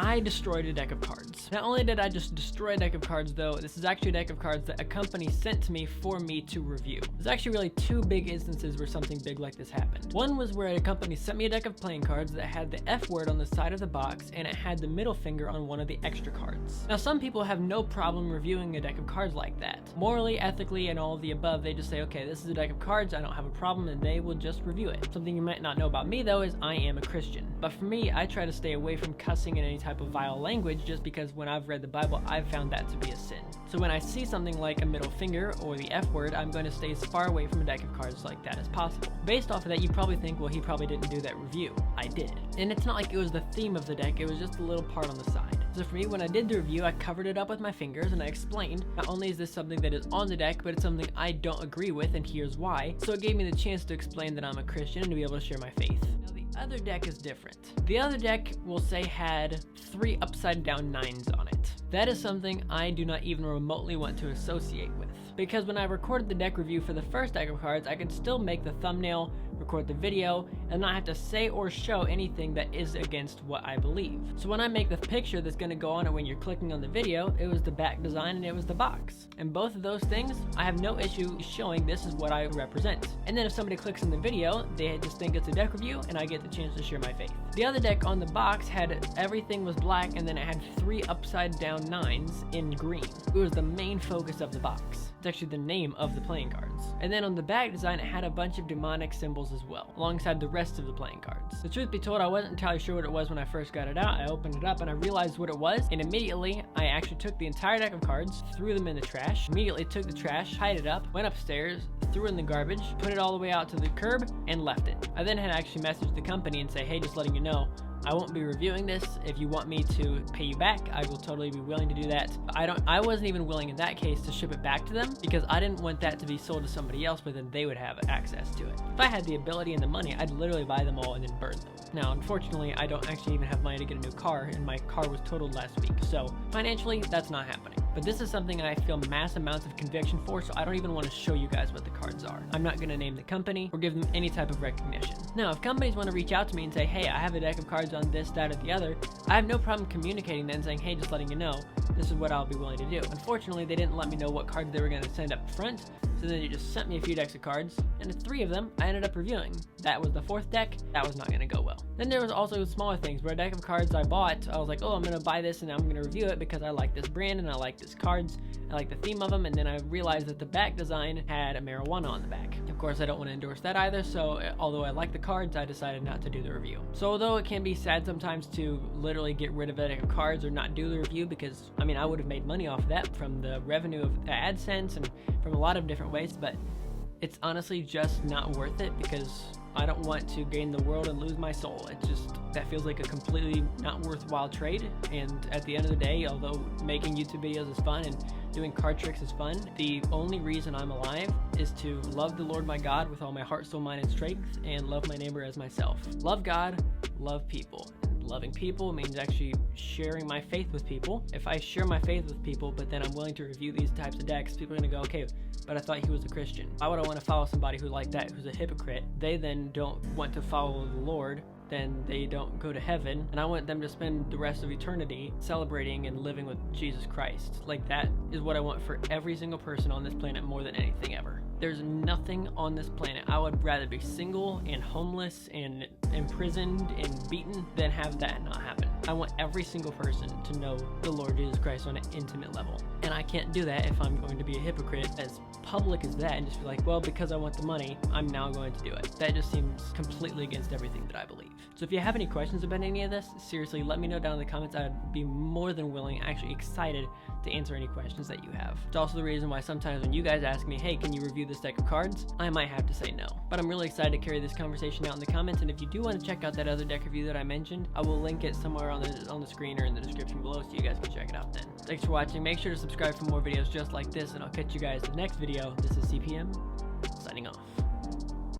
I destroyed a deck of cards. Not only did I just destroy a deck of cards though, this is actually a deck of cards that a company sent to me for me to review. There's actually really two big instances where something big like this happened. One was where a company sent me a deck of playing cards that had the F word on the side of the box and it had the middle finger on one of the extra cards. Now some people have no problem reviewing a deck of cards like that. Morally, ethically, and all of the above, they just say, okay, this is a deck of cards, I don't have a problem, and they will just review it. Something you might not know about me though is I am a Christian. But for me, I try to stay away from cussing and any type of vile language just because when I've read the Bible, I've found that to be a sin. So when I see something like a middle finger or the F word, I'm going to stay as far away from a deck of cards like that as possible. Based off of that, you probably think, well, he probably didn't do that review. I did. And it's not like it was the theme of the deck, it was just a little part on the side. So for me, when I did the review, I covered it up with my fingers and I explained, not only is this something that is on the deck, but it's something I don't agree with and here's why. So it gave me the chance to explain that I'm a Christian and to be able to share my faith. Now the other deck is different. The other deck, we'll say, had 3 upside down 9s on it. That is something I do not even remotely want to associate with. Because when I recorded the deck review for the first deck of cards, I could still make the thumbnail, record the video, and not have to say or show anything that is against what I believe. So when I make the picture that's going to go on it when you're clicking on the video, it was the back design and it was the box. And both of those things, I have no issue showing this is what I represent. And then if somebody clicks on the video, they just think it's a deck review and I get the chance to share my faith. The other deck on the box had everything was black and then it had 3 upside down 9s in green. It was the main focus of the box. It's actually the name of the playing cards. And then on the back design, it had a bunch of demonic symbols as well, alongside the rest of the playing cards. The truth be told, I wasn't entirely sure what it was when I first got it out. I opened it up and I realized what it was, and immediately I actually took the entire deck of cards, threw them in the trash, immediately took the trash, tied it up, went upstairs, threw it in the garbage, put it all the way out to the curb, and left it. I then had actually messaged the company and say, hey, just letting you know, I won't be reviewing this. If you want me to pay you back, I will totally be willing to do that. I wasn't even willing in that case to ship it back to them because I didn't want that to be sold to somebody else, but then they would have access to it. If I had the ability and the money, I'd literally buy them all and then burn them. Now, unfortunately, I don't actually even have money to get a new car, and my car was totaled last week, so financially, that's not happening. But this is something I feel mass amounts of conviction for, so I don't even want to show you guys what the cards are. I'm not going to name the company or give them any type of recognition. Now, if companies want to reach out to me and say, hey, I have a deck of cards on this, that, or the other, I have no problem communicating that and saying, hey, just letting you know, this is what I'll be willing to do. Unfortunately, they didn't let me know what cards they were going to send up front, so then they just sent me a few decks of cards, and 3 of them I ended up reviewing. That was the 4th deck. That was not going to go well. Then there was also smaller things where a deck of cards I bought, I was like, oh, I'm going to buy this and I'm going to review it because I like this brand and I like this cards, I like the theme of them, and then I realized that the back design had a marijuana on the back. Of course, I don't want to endorse that either, so although I like the cards, I decided not to do the review. So although it can be sad sometimes to literally get rid of a deck of cards or not do the review, because I mean, I would have made money off of that from the revenue of AdSense and from a lot of different ways, but it's honestly just not worth it because I don't want to gain the world and lose my soul. It just, that feels like a completely not worthwhile trade. And at the end of the day, although making YouTube videos is fun and doing card tricks is fun, the only reason I'm alive is to love the Lord my God with all my heart, soul, mind, and strength, and love my neighbor as myself. Love God, love people. Loving people means actually sharing my faith with people. If I share my faith with people, but then I'm willing to review these types of decks, people are gonna go, okay, but I thought he was a Christian. Why would I want to follow somebody who like that, who's a hypocrite? They then don't want to follow the Lord, then they don't go to heaven, and I want them to spend the rest of eternity celebrating and living with Jesus Christ. Like, that is what I want for every single person on this planet more than anything ever. There's nothing on this planet I would rather be single and homeless and imprisoned and beaten than have that not happen. I want every single person to know the Lord Jesus Christ on an intimate level. And I can't do that if I'm going to be a hypocrite as public as that and just be like, well, because I want the money, I'm now going to do it. That just seems completely against everything that I believe. So if you have any questions about any of this, seriously, let me know down in the comments. I'd be more than willing, actually excited to answer any questions that you have. It's also the reason why sometimes when you guys ask me, hey, can you review this deck of cards? I might have to say no. But I'm really excited to carry this conversation out in the comments, and if you do want to check out that other deck review that I mentioned, I will link it somewhere on the screen or in the description below so you guys can check it out then. Thanks for watching. Make sure to subscribe for more videos just like this, and I'll catch you guys in the next video. This is CPM, signing off.